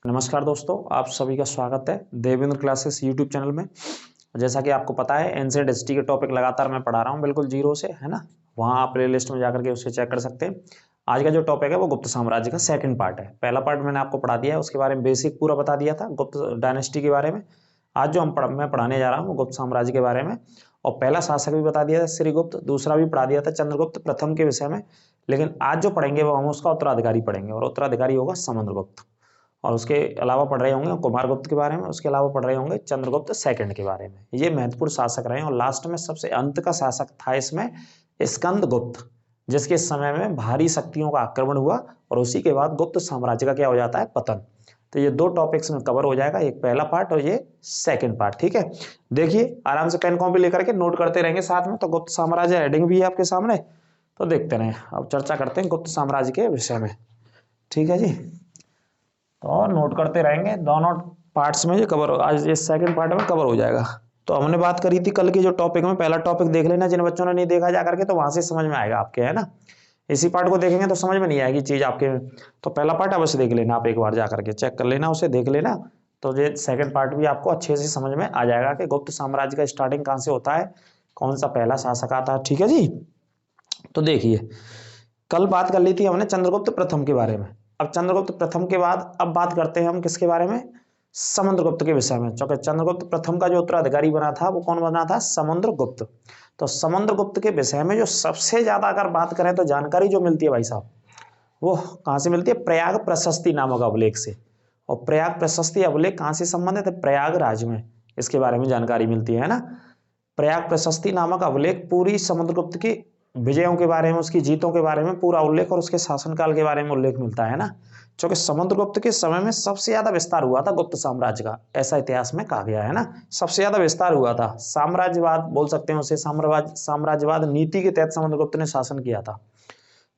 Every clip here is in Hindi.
नमस्कार दोस्तों, आप सभी का स्वागत है देवेंद्र क्लासेस यूट्यूब चैनल में। जैसा कि आपको पता है एंशिएंट हिस्ट्री के टॉपिक लगातार मैं पढ़ा रहा हूं बिल्कुल जीरो से, है ना। वहां आप प्ले लिस्ट में जाकर के उसे चेक कर सकते हैं। आज का जो टॉपिक है वो गुप्त साम्राज्य का सेकंड पार्ट है। पहला पार्ट मैंने आपको पढ़ा दिया है, उसके बारे में बेसिक पूरा बता दिया था गुप्त डायनेस्टी के बारे में। आज जो मैं पढ़ाने जा रहा हूँ वो गुप्त साम्राज्य के बारे में। और पहला शासक भी बता दिया था श्रीगुप्त, दूसरा भी पढ़ा दिया था चंद्रगुप्त प्रथम के विषय में। लेकिन आज जो पढ़ेंगे वो हम उसका उत्तराधिकारी पढ़ेंगे, और उत्तराधिकारी होगा समुद्रगुप्त। और उसके अलावा पढ़ रहे होंगे कुमारगुप्त के बारे में, उसके अलावा पढ़ रहे होंगे चंद्रगुप्त सेकंड के बारे में। ये महत्वपूर्ण शासक रहे। और लास्ट में सबसे अंत का शासक था इसमें स्कंदगुप्त, जिसके समय में भारी शक्तियों का आक्रमण हुआ और उसी के बाद गुप्त साम्राज्य का क्या हो जाता है, पतन। तो ये दो टॉपिक्स में कवर हो जाएगा, एक पहला पार्ट और ये सेकंड पार्ट। ठीक है, देखिए आराम से पेन कॉपी लेकर के नोट करते रहेंगे साथ में। तो गुप्त साम्राज्य हेडिंग भी है आपके सामने, तो देखते रहें। अब चर्चा करते हैं गुप्त साम्राज्य के विषय में। ठीक है जी, तो नोट करते रहेंगे। दोनों पार्ट्स में ये कवर, आज इस सेकंड पार्ट में कवर हो जाएगा। तो हमने बात करी थी कल की जो टॉपिक में, पहला टॉपिक देख लेना जिन बच्चों ने नहीं देखा जा करके, तो वहां से समझ में आएगा आपके, है ना। इसी पार्ट को देखेंगे तो समझ में नहीं आएगी चीज आपके। तो पहला पार्ट अवश्य देख लेना आप, एक बार जा करके चेक कर लेना, उसे देख लेना। तो ये सेकंड पार्ट भी आपको अच्छे से समझ में आ जाएगा कि गुप्त साम्राज्य का स्टार्टिंग कहाँ से होता है, कौन सा पहला शासक आता है। ठीक है जी, तो देखिए कल बात कर ली थी हमने चंद्रगुप्त प्रथम के बारे में। अब चंद्रगुप्त प्रथम के बाद अब बात करते हैं हम किसके बारे में, समुद्रगुप्त के विषय में। क्योंकि चंद्रगुप्त प्रथम का जो उत्तराधिकारी बना था वो कौन बना था, समुद्रगुप्त। तो समुद्रगुप्त के विषय में जो सबसे ज्यादा अगर बात करें तो जानकारी जो मिलती है भाई साहब, वो कहाँ से मिलती है, प्रयाग प्रशस्ति नामक अभिलेख से। और प्रयाग प्रशस्ति अभिलेख कहाँ से संबंधित है, प्रयागराज में इसके बारे में जानकारी मिलती है ना। प्रयाग प्रशस्ति नामक अभिलेख पूरी समुद्रगुप्त की विजयों के बारे में, उसकी जीतों के बारे में पूरा उल्लेख और उसके शासनकाल के बारे में उल्लेख मिलता है ना। क्योंकि समुद्रगुप्त के समय में सबसे ज्यादा विस्तार हुआ था गुप्त साम्राज्य का, ऐसा इतिहास में कहा गया है ना। सबसे ज्यादा विस्तार हुआ था, साम्राज्यवाद बोल सकते हैं उसे, साम्राज्यवाद नीति के तहत समुद्रगुप्त ने शासन किया था।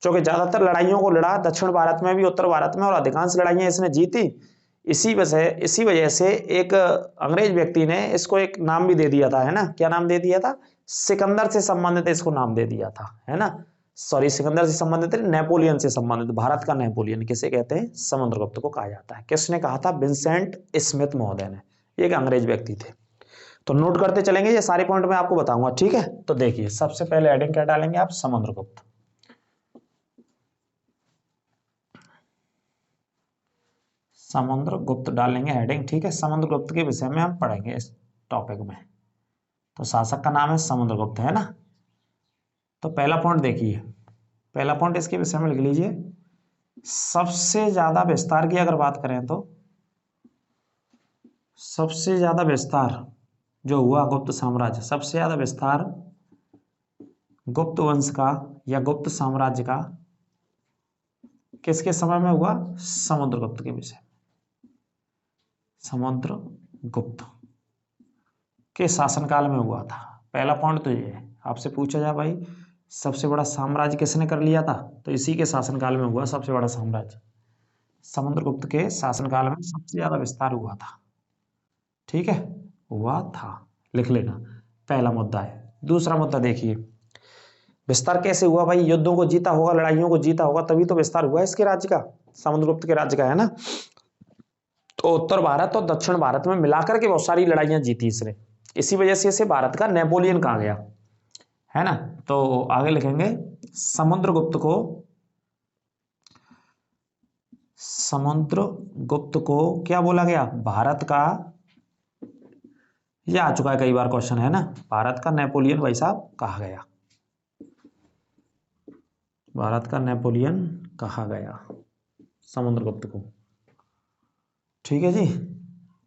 क्योंकि ज्यादातर लड़ाइयों को लड़ा दक्षिण भारत में भी, उत्तर भारत में, और अधिकांश लड़ाइयां इसने जीती। इसी वजह से एक अंग्रेज व्यक्ति ने इसको एक नाम भी दे दिया था, है ना। क्या नाम दे दिया था, सिकंदर से संबंधित इसको नाम दे दिया था, है ना। सॉरी, सिकंदर से संबंधित, नेपोलियन से संबंधित, भारत का नेपोलियन किसे कहते हैं, समुद्रगुप्त को कहा जाता है। किसने कहा था, विंसेंट स्मिथ महोदय ने, एक अंग्रेज व्यक्ति थे। तो नोट करते चलेंगे, ये सारे पॉइंट मैं आपको बताऊंगा। ठीक है, तो देखिए सबसे पहले हेडिंग क्या डालेंगे आप, समुद्रगुप्त। समुद्रगुप्त डालेंगे हेडिंग। ठीक है, समुद्रगुप्त के विषय में हम पढ़ेंगे इस टॉपिक में। तो शासक का नाम है समुद्रगुप्त, है ना। तो पहला पॉइंट देखिए, पहला पॉइंट इसके विषय में लिख लीजिए। सबसे ज्यादा विस्तार की अगर बात करें तो सबसे ज्यादा विस्तार जो हुआ गुप्त साम्राज्य, सबसे ज्यादा विस्तार गुप्त वंश का या गुप्त साम्राज्य का किसके समय में हुआ, समुद्रगुप्त के विषय, समुद्रगुप्त के शासनकाल में हुआ था। पहला पॉइंट तो ये है, आपसे पूछा जाए भाई सबसे बड़ा साम्राज्य किसने कर लिया था, तो इसी के शासनकाल में हुआ सबसे बड़ा साम्राज्य। समुद्रगुप्त के शासनकाल में सबसे ज्यादा विस्तार हुआ था। ठीक है, हुआ था, लिख लेना, पहला मुद्दा है। दूसरा मुद्दा देखिए, विस्तार कैसे हुआ भाई, युद्धों को जीता होगा, लड़ाइयों को जीता होगा, तभी तो विस्तार हुआ इसके राज्य का, समुद्रगुप्त के राज्य का, है ना। तो उत्तर भारत और दक्षिण भारत में मिलाकर के बहुत सारी लड़ाइयां जीती इसने, इसी वजह से इसे भारत का नेपोलियन कहा गया, है ना। तो आगे लिखेंगे समुद्रगुप्त को क्या बोला गया, भारत का, यह आ चुका है कई बार क्वेश्चन, है ना, भारत का नेपोलियन भाई साहब कहा गया, भारत का नेपोलियन कहा गया समुद्रगुप्त को। ठीक है जी,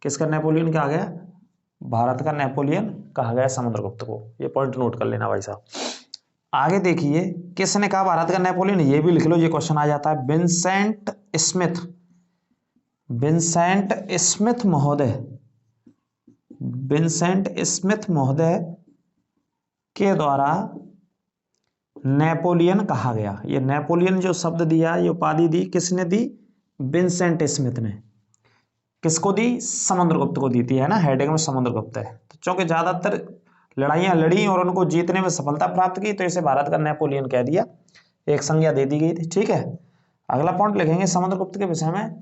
किसका नेपोलियन कहा गया, भारत का नेपोलियन कहा गया समुद्रगुप्त को। ये पॉइंट नोट कर लेना भाई साहब। आगे देखिए, किसने कहा भारत का नेपोलियन, ये भी लिख लो, ये क्वेश्चन आ जाता है। विंसेंट स्मिथ, विंसेंट स्मिथ महोदय, विंसेंट स्मिथ महोदय के द्वारा नेपोलियन कहा गया। ये नेपोलियन जो शब्द दिया, ये उपाधि दी किसने दी, विंसेंट स्मिथ ने। किसको दी, समुद्रगुप्त को दी थी, है ना। हेडिंग में समुद्रगुप्त है, तो चूंकि ज्यादातर लड़ाइयां लड़ी और उनको जीतने में सफलता प्राप्त की, तो इसे भारत का नेपोलियन कह दिया, एक संज्ञा दे दी गई थी। ठीक है, अगला पॉइंट लिखेंगे समुद्रगुप्त के विषय में,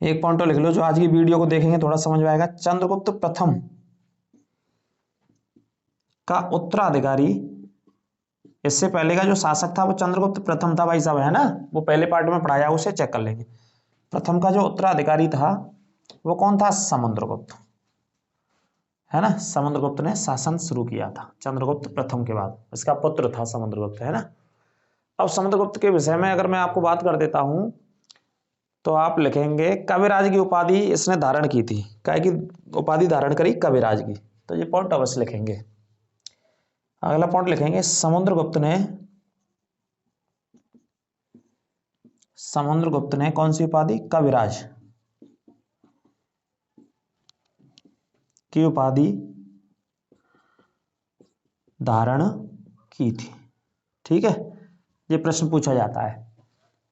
एक पॉइंट लिख लो, जो आज की वीडियो को देखेंगे थोड़ा समझ में आएगा। चंद्रगुप्त प्रथम का उत्तराधिकारी, इससे पहले का जो शासक था वो चंद्रगुप्त प्रथम था भाई साहब, है ना, वो पहले पार्ट में पढ़ाया, उसे चेक कर लेंगे। प्रथम का जो उत्तराधिकारी था वो कौन था? समुद्रगुप्त, है ना। समुद्रगुप्त ने शासन शुरू किया था चंद्रगुप्त प्रथम के बाद, इसका पुत्र था समुद्रगुप्त, है ना। अब समुद्रगुप्त के विषय में अगर मैं आपको बात कर देता हूं तो आप लिखेंगे कविराज की उपाधि इसने धारण की थी। काय की उपाधि धारण करी? कविराज की। तो ये पॉइंट अवश्य लिखेंगे। अगला पॉइंट लिखेंगे समुद्रगुप्त ने कौन सी उपाधि? कविराज की उपाधि धारण की थी। ठीक है, ये प्रश्न पूछा जाता है।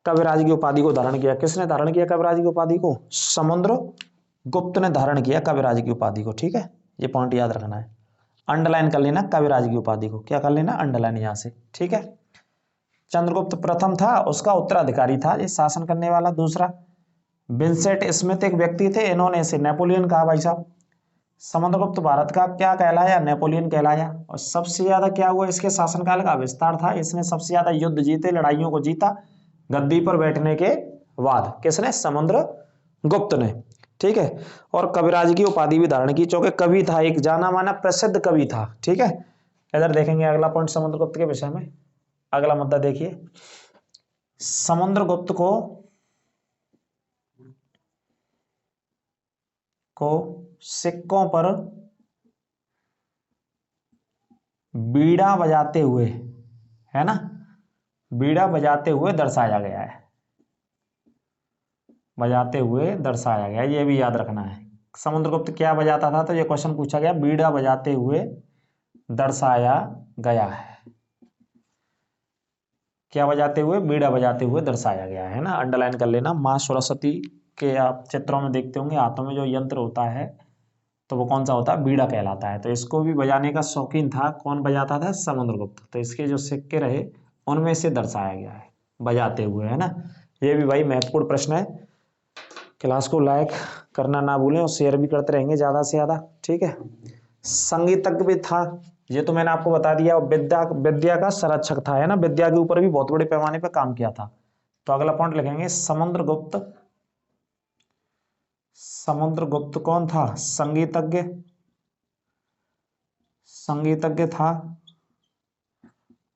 कविराज की उपाधि को धारण किया, किसने धारण किया कविराज की उपाधि को? समुद्रगुप्त ने धारण किया कविराज की उपाधि को। ठीक है, ये पॉइंट याद रखना है, अंडरलाइन कर लेना कविराज की उपाधि को। क्या कर लेना? अंडरलाइन यहां से। ठीक है, चंद्रगुप्त प्रथम था, उसका उत्तराधिकारी था ये शासन करने वाला। दूसरा, विंसेंट स्मिथ एक व्यक्ति थे, इन्होंने इसे नेपोलियन कहा भाई साहब। समुद्रगुप्त भारत का क्या कहलाया? नेपोलियन कहलाया। और सबसे ज्यादा क्या हुआ? इसके शासनकाल का विस्तार था, इसने सबसे ज्यादा युद्ध जीते, लड़ाइयों को जीता गद्दी पर बैठने के बाद। किसने? समुद्रगुप्त ने। ठीक है, और कविराज की उपाधि भी धारण की, चूंकि कवि था, एक जाना माना प्रसिद्ध कवि था। ठीक है, इधर देखेंगे अगला पॉइंट समुद्रगुप्त के विषय में। अगला मुद्दा देखिए, समुद्रगुप्त को सिक्कों पर बीड़ा बजाते हुए, है ना, बीड़ा बजाते हुए दर्शाया गया है। बजाते हुए दर्शाया गया, ये भी याद रखना है। समुद्रगुप्त क्या बजाता था? तो ये क्वेश्चन पूछा गया, बीड़ा बजाते हुए दर्शाया गया है। क्या बजाते हुए? बीड़ा बजाते हुए दर्शाया गया है ना, अंडरलाइन कर लेना। माँ सरस्वती के आप चित्रों में देखते होंगे, हाथों में जो यंत्र होता है तो वो कौन सा होता है? बीड़ा कहलाता है। तो इसको भी बजाने का शौकीन था, कौन बजाता था? समुद्रगुप्त। तो इसके जो सिक्के रहे उनमें से दर्शाया गया है बजाते हुए, है ना। ये भी भाई महत्वपूर्ण प्रश्न है। क्लास को लाइक करना ना भूलें और शेयर भी करते रहेंगे ज़्यादा से ज़्यादा। ठीक है, संगीतज्ञ भी था, ये तो मैंने आपको बता दिया। विद्या का संरक्षक था, है ना, विद्या के ऊपर भी बहुत बड़े पैमाने पर काम किया था। तो अगला पॉइंट लिखेंगे, समुद्रगुप्त कौन था? संगीतज्ञ था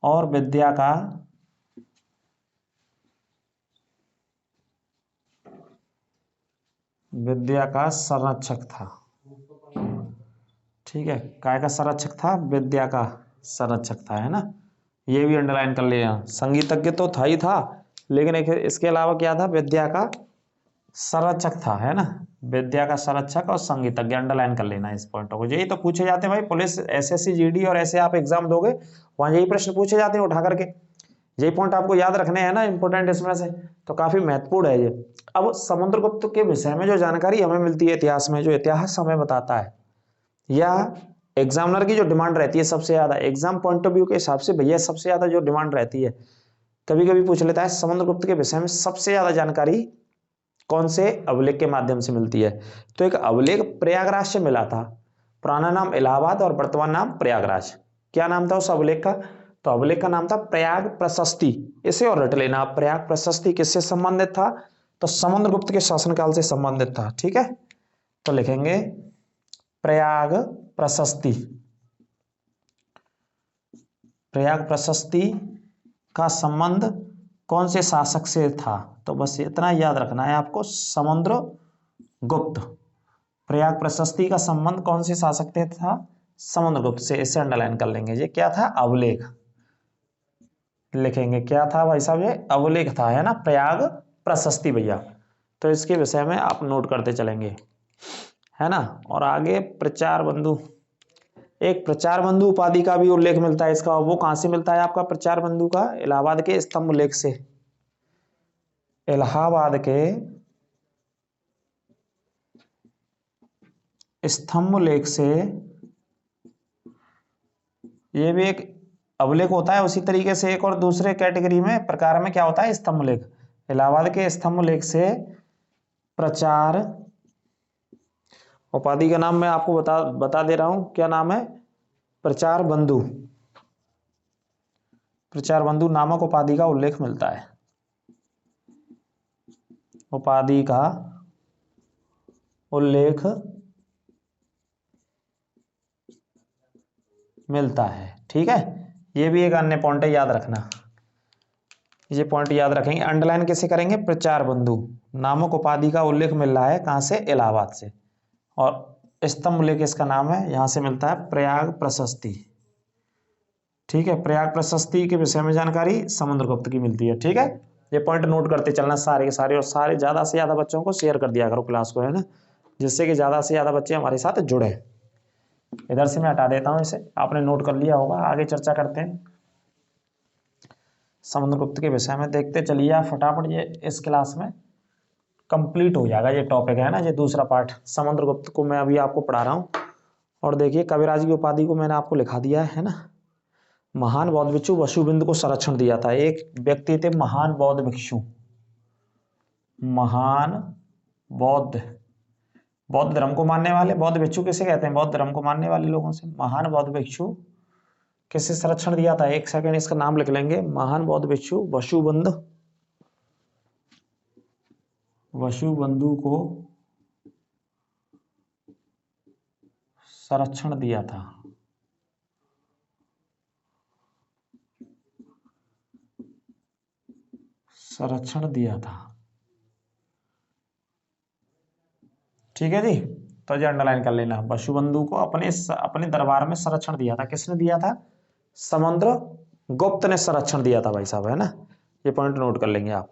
और विद्या का संरक्षक था। ठीक है, काय का संरक्षक था? विद्या का संरक्षक था, है ना। ये भी अंडरलाइन कर लिया। संगीतज्ञ तो था ही था, लेकिन इसके अलावा क्या था? विद्या का संरक्षक था, है ना। विद्या का संरक्षक और संगीतज्ञ, अंडरलाइन कर लेना इस पॉइंट को। यही तो पूछे जाते हैं भाई, पुलिस, एसएससी, जीडी और ऐसे आप एग्जाम दोगे वहां यही प्रश्न पूछे जाते हैं उठा करके। यही पॉइंट आपको याद रखने हैं ना, इंपोर्टेंट इसमें से, तो काफी महत्वपूर्ण है ये। अब समुद्रगुप्त के विषय में जो जानकारी हमें मिलती है इतिहास में, जो इतिहास हमें बताता है, या एग्जामिनर की जो डिमांड रहती है सबसे ज्यादा, एग्जाम पॉइंट ऑफ व्यू के हिसाब से भैया सबसे ज्यादा जो डिमांड रहती है, कभी कभी पूछ लेता है समुद्रगुप्त के विषय में सबसे ज्यादा जानकारी कौन से अभिलेख के माध्यम से मिलती है? तो एक अभिलेख प्रयागराज से मिला था, पुराना नाम इलाहाबाद और वर्तमान नाम प्रयागराज। क्या नाम था उस अभिलेख का? तो अभिलेख का नाम था प्रयाग प्रशस्ति। इसे और रट लेना, प्रयाग प्रशस्ति किससे संबंधित था? तो समुद्रगुप्त के शासनकाल से संबंधित था। ठीक है, तो लिखेंगे प्रयाग प्रशस्ति। प्रयाग प्रशस्ति का संबंध कौन से शासक से था? तो बस इतना याद रखना है आपको, समुद्रगुप्त। प्रयाग प्रशस्ति का संबंध कौन से शासक से था? समुद्रगुप्त से। इसे अंडरलाइन कर लेंगे। ये क्या था? अभिलेख लिखेंगे। क्या था भाई साहब? ये अभिलेख था, है ना, प्रयाग प्रशस्ति भैया। तो इसके विषय में आप नोट करते चलेंगे, है ना। और आगे प्रचार बंधु, एक प्रचार बंधु उपाधि का भी उल्लेख मिलता है इसका। वो कहां से मिलता है आपका प्रचार बंधु का? इलाहाबाद के स्तंभ लेख से। इलाहाबाद के स्तंभ लेख से ये भी एक अभिलेख होता है। उसी तरीके से एक और दूसरे कैटेगरी में प्रकार में क्या होता है? स्तंभ लेख। इलाहाबाद के स्तंभ लेख से प्रचार, उपाधि का नाम मैं आपको बता दे रहा हूं, क्या नाम है? प्रचार बंधु। प्रचार बंधु नामक उपाधि का उल्लेख मिलता है, उपाधि का उल्लेख मिलता है। ठीक है, ये भी एक अन्य पॉइंट है, याद रखना, ये पॉइंट याद रखेंगे। अंडरलाइन कैसे करेंगे? प्रचार बंधु नामक उपाधि का उल्लेख मिल रहा है, कहां से? इलाहाबाद से। और स्तंभ लेख इसका नाम है, यहां से मिलता है प्रयाग प्रशस्ति। ठीक है, प्रयाग प्रशस्ति के विषय में जानकारी समुद्रगुप्त की मिलती है। ठीक है, ये पॉइंट नोट करते चलना सारे के सारे, और सारे ज्यादा से ज्यादा बच्चों को शेयर कर दिया करो क्लास को, है ना, जिससे कि ज्यादा से ज्यादा बच्चे हमारे साथ जुड़े। इधर से मैं हटा देता हूं इसे, आपने नोट कर लिया होगा। आगे चर्चा करते हैं समुद्रगुप्त के विषय में। देखते चलिए आप फटाफट, ये इस क्लास में कंप्लीट हो जाएगा ये टॉपिक, है ना, ये दूसरा पार्ट समुद्रगुप्त को मैं अभी आपको पढ़ा रहा हूँ। और देखिए कविराज की उपाधि को मैंने आपको लिखा दिया है ना। महान बौद्ध भिक्षु वसुबिंदु को संरक्षण दिया था। एक व्यक्ति थे महान बौद्ध भिक्षु, महान बौद्ध, बौद्ध धर्म को मानने वाले, बौद्ध भिक्षु किसे कहते हैं? बौद्ध धर्म को मानने वाले लोगों से। महान बौद्ध भिक्षु किसे संरक्षण दिया था? एक सेकंड इसका नाम लिख लेंगे। महान बौद्ध भिक्षु वसुबंधु, वसुबंधु को संरक्षण दिया था। संरक्षण दिया था। ठीक है जी, तो ये अंडरलाइन कर लेना। वसुबंधु को अपने दरबार में संरक्षण दिया था। किसने दिया था? समुद्रगुप्त ने संरक्षण दिया था भाई साहब, है ना। ये पॉइंट नोट कर लेंगे आप।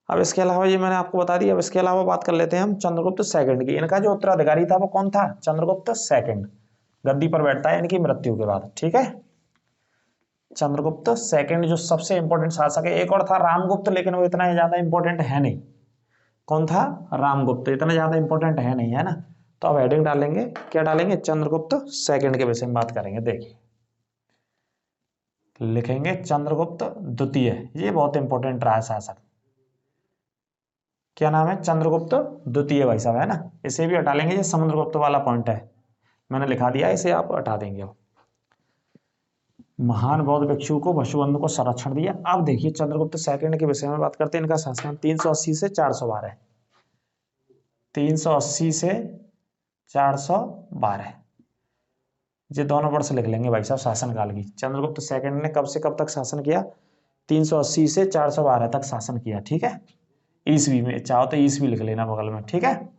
अब इसके अलावा ये मैंने आपको बता दिया। अब इसके अलावा बात कर लेते हैं हम चंद्रगुप्त सेकंड की। इनका जो उत्तराधिकारी था वो कौन था? चंद्रगुप्त सेकंड गद्दी पर बैठता है इनकी मृत्यु के बाद। ठीक है, चंद्रगुप्त सेकंड जो सबसे इंपॉर्टेंट शासक है। एक और था रामगुप्त, लेकिन वो इतना ज्यादा इंपॉर्टेंट है नहीं। कौन था? रामगुप्त, इतना ज्यादा इंपॉर्टेंट है नहीं, है ना। तो अब हेडिंग डालेंगे, क्या डालेंगे? चंद्रगुप्त सेकंड के विषय में बात करेंगे। देखिए लिखेंगे चंद्रगुप्त द्वितीय, ये बहुत इंपॉर्टेंट रहा शासक। क्या नाम है? चंद्रगुप्त द्वितीय भाई साहब, है ना। इसे भी हटा लेंगे, ये समुद्रगुप्त वाला पॉइंट है, मैंने लिखा दिया, इसे आप हटा देंगे। महान बौद्ध भिक्षु को वसुबंधु को संरक्षण दिया। अब देखिए चंद्रगुप्त सेकंड के विषय में बात करते हैं। इनका शासन 380 से 412, 380 से 412, ये दोनों वर्ष लिख लेंगे भाई साहब शासनकाल की। चंद्रगुप्त सेकंड ने कब से कब तक शासन किया? 380 से 412 तक शासन किया। ठीक है, ईसवी में, चाहो तो ईसवी लिख लेना बगल में। ठीक है,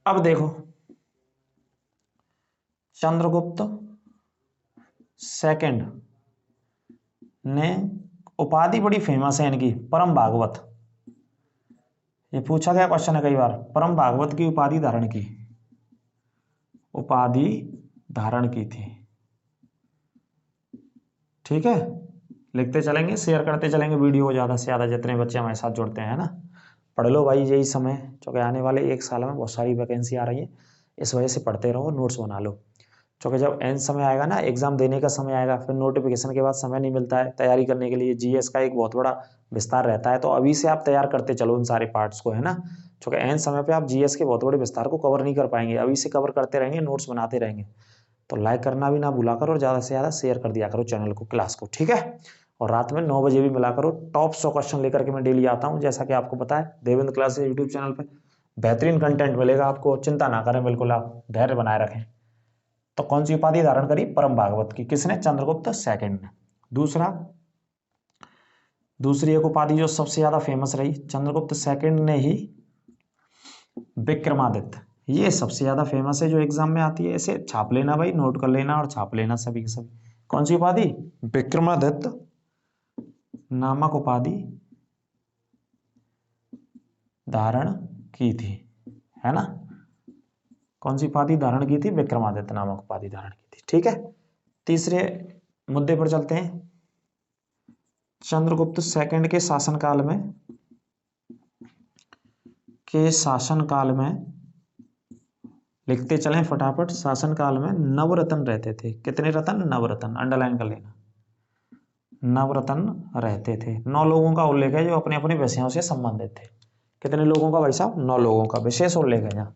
अब देखो चंद्रगुप्त सेकंड ने उपाधि बड़ी फेमस है इनकी, परम भागवत। ये पूछा गया क्वेश्चन है कई बार। परम भागवत की उपाधि धारण की, उपाधि धारण की थी। ठीक है, लिखते चलेंगे, शेयर करते चलेंगे वीडियो को ज्यादा से ज्यादा, जितने बच्चे हमारे साथ जुड़ते हैं, ना। पढ़ लो भाई, यही समय, क्योंकि आने वाले एक साल में बहुत सारी वैकेंसी आ रही है, इस वजह से पढ़ते रहो, नोट्स बना लो। क्योंकि जब एंड समय आएगा ना, एग्जाम देने का समय आएगा, फिर नोटिफिकेशन के बाद समय नहीं मिलता है तैयारी करने के लिए। जीएस का एक बहुत बड़ा विस्तार रहता है, तो अभी से आप तैयार करते चलो उन सारे पार्ट्स को, है ना। क्योंकि एंड समय पे आप जीएस के बहुत बड़े विस्तार को कवर नहीं कर पाएंगे, अभी से कवर करते रहेंगे, नोट्स बनाते रहेंगे। तो लाइक करना भी ना भूला करो, और ज़्यादा से ज़्यादा शेयर कर दिया करो चैनल को, क्लास को। ठीक है, और रात में 9 बजे भी मिला करो। टॉप 100 क्वेश्चन लेकर के मैं डेली आता हूँ, जैसा कि आपको पता है। देवेंद्र क्लासेस यूट्यूब चैनल पे बेहतरीन कंटेंट मिलेगा आपको, चिंता ना करें, बिल्कुल आप धैर्य बनाए रखें। तो कौन सी उपाधि धारण करी? परम भागवत की। किसने? चंद्रगुप्त सेकंड ने। दूसरी एक उपाधि जो सबसे ज्यादा फेमस रही, चंद्रगुप्त सेकंड ने ही विक्रमादित्य, ये सबसे ज्यादा फेमस है, जो एग्जाम में आती है। इसे छाप लेना भाई, नोट कर लेना और छाप लेना सभी के सभी। कौन सी उपाधि? विक्रमादित्य नामक उपाधि धारण की थी, है ना। कौन सी उपाधि धारण की थी? विक्रमादित्य नामक उपाधि धारण की थी। ठीक है, तीसरे मुद्दे पर चलते हैं। चंद्रगुप्त सेकंड के शासनकाल में लिखते चलें फटाफट। शासनकाल में नवरत्न रहते थे। कितने रत्न? नवरत्न, अंडरलाइन कर लेना। नवरत्न रहते थे। 9 लोगों का उल्लेख है जो अपने अपने विषयों से संबंधित थे। कितने लोगों का भाई साहब? 9 लोगों का विशेष उल्लेख है यहाँ।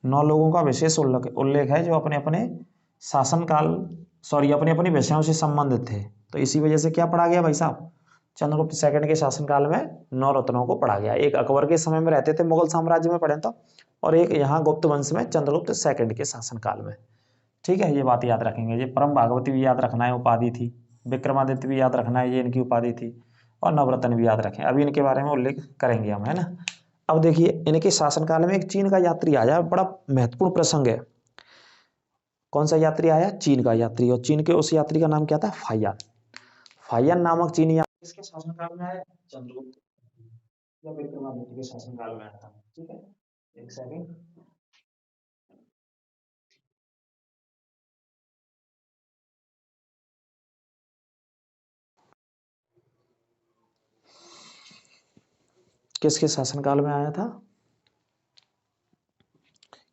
9 लोगों का विशेष उल्लेख है जो अपने अपने शासनकाल अपने अपने विषयों से संबंधित थे। तो इसी वजह से क्या पढ़ा गया भाई साहब? चंद्रगुप्त सेकंड के शासनकाल में 9 रत्नों को पढ़ा गया। एक अकबर के समय में रहते थे मुगल साम्राज्य में पढ़े तो, और एक यहाँ गुप्त वंश में चंद्रगुप्त सेकंड के शासनकाल में। ठीक है, ये बात याद रखेंगे। ये परम भागवती भी याद रखना है, उपाधि थी। विक्रमादित्य भी याद रखना है, ये इनकी उपाधि थी। और नवरत्न भी याद रखें, अभी इनके बारे में उल्लेख करेंगे हम, है ना। अब देखिए इनके शासनकाल में एक चीन का यात्री आया, बड़ा महत्वपूर्ण प्रसंग है। कौन सा यात्री आया? चीन का यात्री। और चीन के उस यात्री का नाम क्या था? फाहियान। फाहियान नामक चीनी यात्री किसके शासनकाल में आया? चंद्रगुप्त या विक्रमादित्य के शासनकाल में आया था। ठीक है, एक सेकंड। किसके शासनकाल में आया था?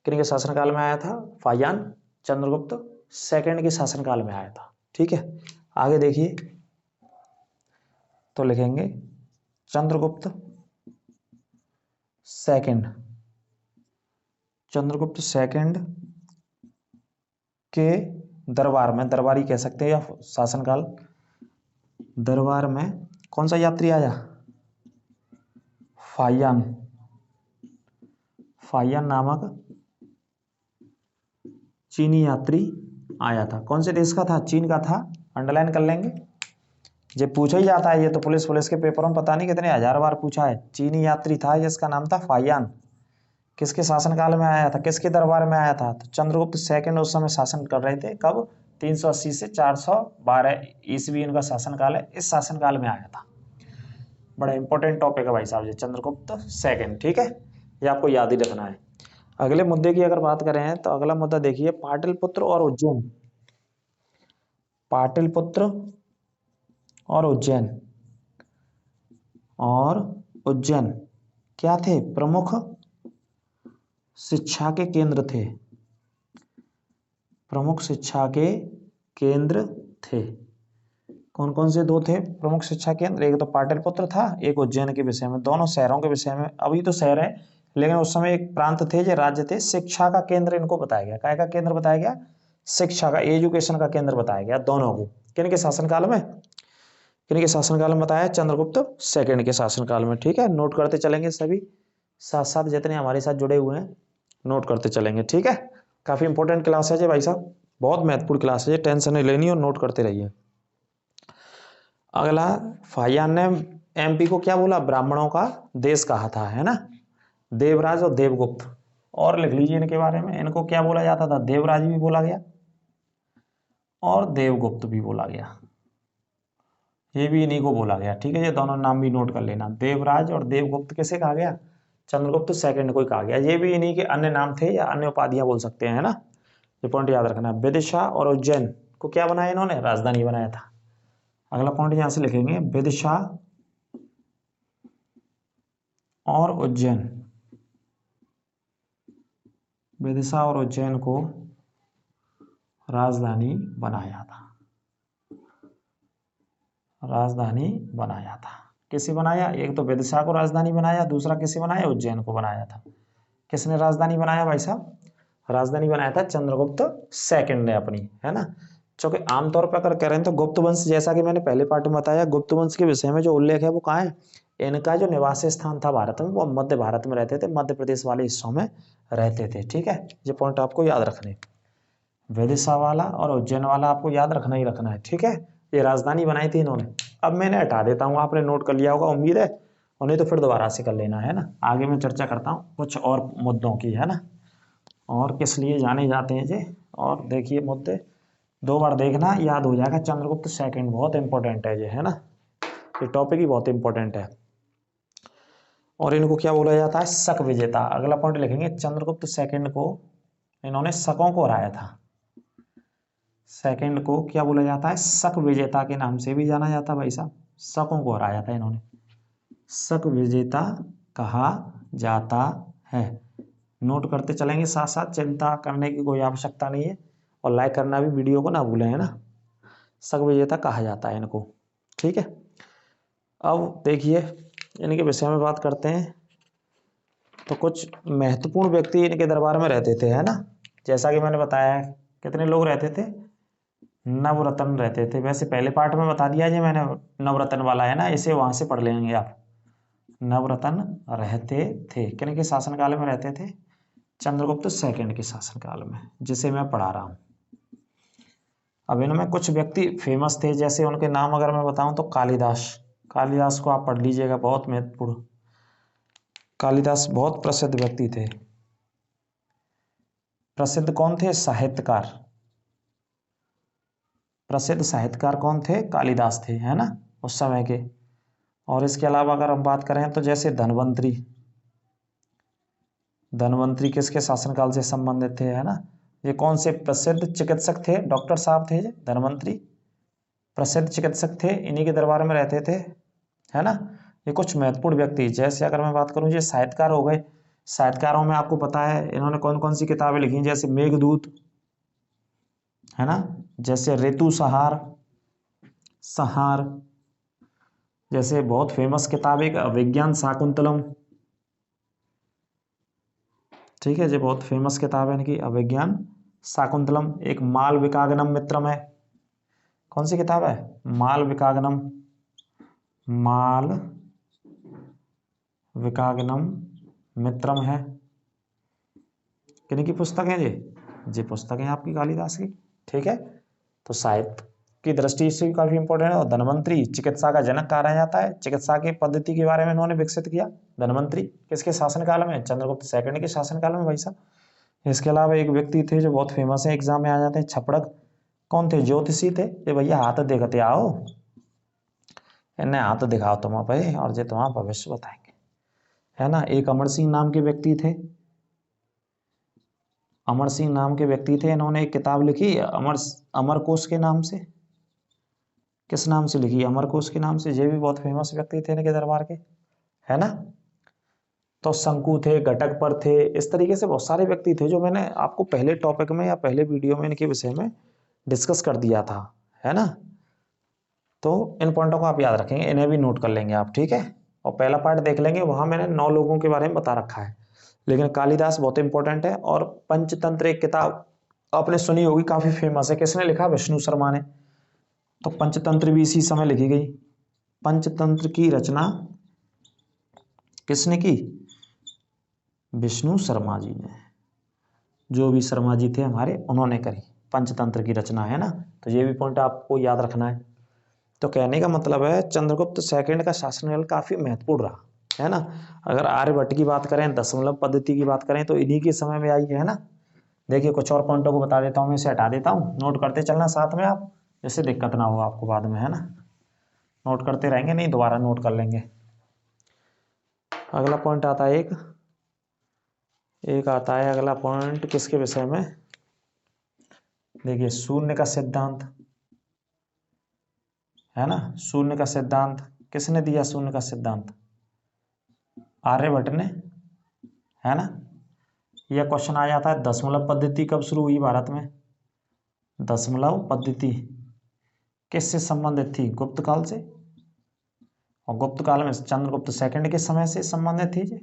किनके शासनकाल में आया था? फाहियान चंद्रगुप्त सेकंड के शासनकाल में आया था। ठीक है, आगे देखिए तो लिखेंगे चंद्रगुप्त सेकंड। चंद्रगुप्त सेकंड के दरबार में, दरबारी कह सकते हैं या शासनकाल, दरबार में कौन सा यात्री आया? फाहियान। फाहियान नामक चीनी यात्री आया था। कौन से देश का था? चीन का था। अंडरलाइन कर लेंगे, ये पूछा ही जाता है। ये तो पुलिस के पेपरों में पता नहीं कितने हजार बार पूछा है। चीनी यात्री था, जिसका नाम था फाहियान। किसके शासनकाल में आया था? किसके दरबार में आया था? तो चंद्रगुप्त सेकंड उस समय शासन कर रहे थे। कब? 380 से 412 ईस्वी इनका शासनकाल है। इस शासनकाल में आया था। बड़ा इंपॉर्टेंट टॉपिक है भाई साहब, ये चंद्रगुप्त सेकंड। ठीक है, ये आपको याद ही रखना है। अगले मुद्दे की अगर बात करें तो अगला मुद्दा देखिए, पाटलिपुत्र और उज्जैन। पाटलिपुत्र और उज्जैन क्या थे? प्रमुख शिक्षा के केंद्र थे। प्रमुख शिक्षा के केंद्र थे। कौन कौन से दो थे प्रमुख शिक्षा केंद्र? एक तो पाटलिपुत्र था, एक उज्जैन के विषय में। दोनों शहरों के विषय में। अभी तो शहर है, लेकिन उस समय एक प्रांत थे, जो राज्य थे। शिक्षा का केंद्र इनको बताया गया। काय का केंद्र बताया गया? शिक्षा का, एजुकेशन का केंद्र बताया गया दोनों को। किनके शासनकाल में? किनके शासनकाल में बताया? चंद्रगुप्त सेकंड के शासनकाल में। ठीक है, नोट करते चलेंगे सभी, साथ साथ जितने हमारे साथ जुड़े हुए हैं नोट करते चलेंगे। ठीक है, काफी इंपॉर्टेंट क्लास है जी भाई साहब, बहुत महत्वपूर्ण क्लास है, टेंशन नहीं लेनी और नोट करते रहिए। अगला, फाहियान ने एमपी को क्या बोला? ब्राह्मणों का देश कहा था, है ना। देवराज और देवगुप्त, और लिख लीजिए इनके बारे में। इनको क्या बोला जाता था? देवराज भी बोला गया और देवगुप्त भी बोला गया। ये भी इन्हीं को बोला गया। ठीक है, ये दोनों नाम भी नोट कर लेना। देवराज और देवगुप्त किसे कहा गया? चंद्रगुप्त सेकंड को ही कहा गया। ये भी इन्हीं के अन्य नाम थे या अन्य उपाधियां बोल सकते हैं, है ना। ये पॉइंट याद रखना। विदिशा और उज्जैन को क्या बनाया इन्होंने? राजधानी बनाया था। अगला पॉइंट यहां से लिखेंगे, विदिशा और उज्जैन। विदिशा और उज्जैन को राजधानी बनाया था। राजधानी बनाया था। किसे बनाया? एक तो विदिशा को राजधानी बनाया, दूसरा किसे बनाया? उज्जैन को बनाया था। किसने राजधानी बनाया भाई साहब? राजधानी बनाया था चंद्रगुप्त सेकंड ने अपनी, है ना। क्योंकि आमतौर पर अगर करें तो गुप्त वंश, जैसा कि मैंने पहले पार्ट में बताया, गुप्त वंश के विषय में जो उल्लेख है वो कहाँ है? इनका जो निवास स्थान था भारत में, वो मध्य भारत में रहते थे, मध्य प्रदेश वाले हिस्सों में रहते थे। ठीक है, ये पॉइंट आपको याद रखने, विदिशा वाला और उज्जैन वाला आपको याद रखना ही रखना है। ठीक है, ये राजधानी बनाई थी इन्होंने। अब मैंने हटा देता हूँ, आपने नोट कर लिया होगा उम्मीद है, और नहीं तो फिर दोबारा से कर लेना, है ना। आगे मैं चर्चा करता हूँ कुछ और मुद्दों की, है ना, और किस लिए जाने जाते हैं जे। और देखिए मुद्दे 2 बार देखना, याद हो जाएगा। चंद्रगुप्त सेकंड बहुत इंपॉर्टेंट है ये, है ना, ये टॉपिक ही बहुत इंपॉर्टेंट है। और इनको क्या बोला जाता है? शक विजेता। अगला पॉइंट लिखेंगे, चंद्रगुप्त सेकंड को इन्होंने शकों को हराया था। सेकंड को क्या बोला जाता है? शक विजेता के नाम से भी जाना जाता है भाई साहब। शकों को हराया था इन्होंने, शक विजेता कहा जाता है। नोट करते चलेंगे साथ साथ, चिंता करने की कोई आवश्यकता नहीं है। और लाइक करना भी वीडियो को ना भूलें, है ना। शक विजेता कहा जाता है इनको। ठीक है, अब देखिए इनके विषय में बात करते हैं। तो कुछ महत्वपूर्ण व्यक्ति इनके दरबार में रहते थे, है ना। जैसा कि मैंने बताया, कितने लोग रहते थे, नवरत्न रहते थे। वैसे पहले पार्ट में बता दिया जी मैंने, नवरत्न वाला है ना, इसे वहां से पढ़ लेंगे आप। नवरत्न रहते थे, किन के शासनकाल में रहते थे, चंद्रगुप्त सेकंड के शासनकाल में, जिसे मैं पढ़ा रहा हूं। अब इनमें कुछ व्यक्ति फेमस थे, जैसे उनके नाम अगर मैं बताऊं तो कालिदास। कालिदास को आप पढ़ लीजिएगा, बहुत महत्वपूर्ण। कालिदास बहुत प्रसिद्ध व्यक्ति थे। प्रसिद्ध कौन थे, साहित्यकार। प्रसिद्ध साहित्यकार कौन थे, कालिदास थे, है ना, उस समय के। और इसके अलावा अगर हम बात करें तो जैसे धन्वंतरी, धन्वंतरी किसके शासनकाल से संबंधित थे, है ना। ये कौन से प्रसिद्ध चिकित्सक थे, डॉक्टर साहब थे धन्वंतरी, प्रसिद्ध चिकित्सक थे, इन्हीं के दरबार में रहते थे, है ना। ये कुछ महत्वपूर्ण व्यक्ति। जैसे अगर मैं बात करूं, ये साहित्यकार हो गए। साहित्यकारों में आपको पता है इन्होंने कौन कौन सी किताबें लिखी, जैसे मेघदूत, है ना, जैसे ऋतु संहार, संहार, जैसे बहुत फेमस किताब एक अभिज्ञान शाकुंतलम, ठीक है, ये बहुत फेमस किताब है इनकी, अभिज्ञान शाकुंतलम। एक मालविकाग्नम मित्रम है, कौन सी किताब है, मालविकाग्नम, माल विकाग्नम मित्रम है। किन की पुस्तक है ये पुस्तक है आपकी कालिदास की, ठीक है। तो साहित्य की दृष्टि से भी काफी इंपॉर्टेंट है। और धन्वंतरी चिकित्सा का जनक कहा जाता है, चिकित्सा की पद्धति के बारे में इन्होंने विकसित किया। धन्वंतरी किसके शासनकाल में, चंद्रगुप्त सेकंड के शासनकाल में भाई साहब। इसके अलावा एक व्यक्ति थे जो बहुत फेमस है, एग्जाम में आ जाते हैं, छपड़क। कौन थे, ज्योतिषी थे। ये भैया हाथ देखते आओ, इन्हें हाथ दिखाओ तुम भाई, और ये तुम्हारा भविष्य बताएंगे, है ना। एक अमर सिंह नाम के व्यक्ति थे, अमर सिंह नाम के व्यक्ति थे। इन्होंने एक किताब लिखी अमरकोश के नाम से। किस नाम से लिखी, अमरकोश के नाम से। ये भी बहुत फेमस व्यक्ति थे इनके दरबार के, है ना। तो शंकु थे, घटक पर थे, इस तरीके से बहुत सारे व्यक्ति थे जो मैंने आपको पहले टॉपिक में या पहले वीडियो में इनके विषय में डिस्कस कर दिया था, है ना। तो इन पॉइंटों को आप याद रखेंगे, इन्हें भी नोट कर लेंगे आप, ठीक है। और पहला पार्ट देख लेंगे, वहां मैंने 9 लोगों के बारे में बता रखा है। लेकिन कालिदास बहुत इंपॉर्टेंट है। और पंचतंत्र एक किताब आपने सुनी होगी, काफी फेमस है। किसने लिखा, विष्णु शर्मा ने। तो पंचतंत्र भी इसी समय लिखी गई। पंचतंत्र की रचना किसने की, विष्णु शर्मा जी ने। जो भी शर्मा जी थे हमारे, उन्होंने करी पंचतंत्र की रचना, है ना। तो ये भी पॉइंट आपको याद रखना है। तो कहने का मतलब है चंद्रगुप्त सेकंड का शासनकाल काफी महत्वपूर्ण रहा, है ना। अगर आर्यभट्ट की बात करें, दशमलव पद्धति की बात करें, तो इन्हीं के समय में आई है ना। देखिए कुछ और पॉइंटों को बता देता हूँ, मैं इसे हटा देता हूँ, नोट करते चलना साथ में आप, जिससे दिक्कत ना हो आपको बाद में, है ना। नोट करते रहेंगे, नहीं दोबारा नोट कर लेंगे। अगला पॉइंट आता है एक आता है अगला पॉइंट किसके विषय में, देखिए शून्य का सिद्धांत, है ना। शून्य का सिद्धांत किसने दिया, शून्य का सिद्धांत आर्यभट्ट ने, है ना। यह क्वेश्चन आ जाता है, दशमलव पद्धति कब शुरू हुई भारत में। दशमलव पद्धति किससे संबंधित थी, गुप्त काल से। और गुप्त काल में चंद्रगुप्त सेकंड के समय से संबंधित थी जी,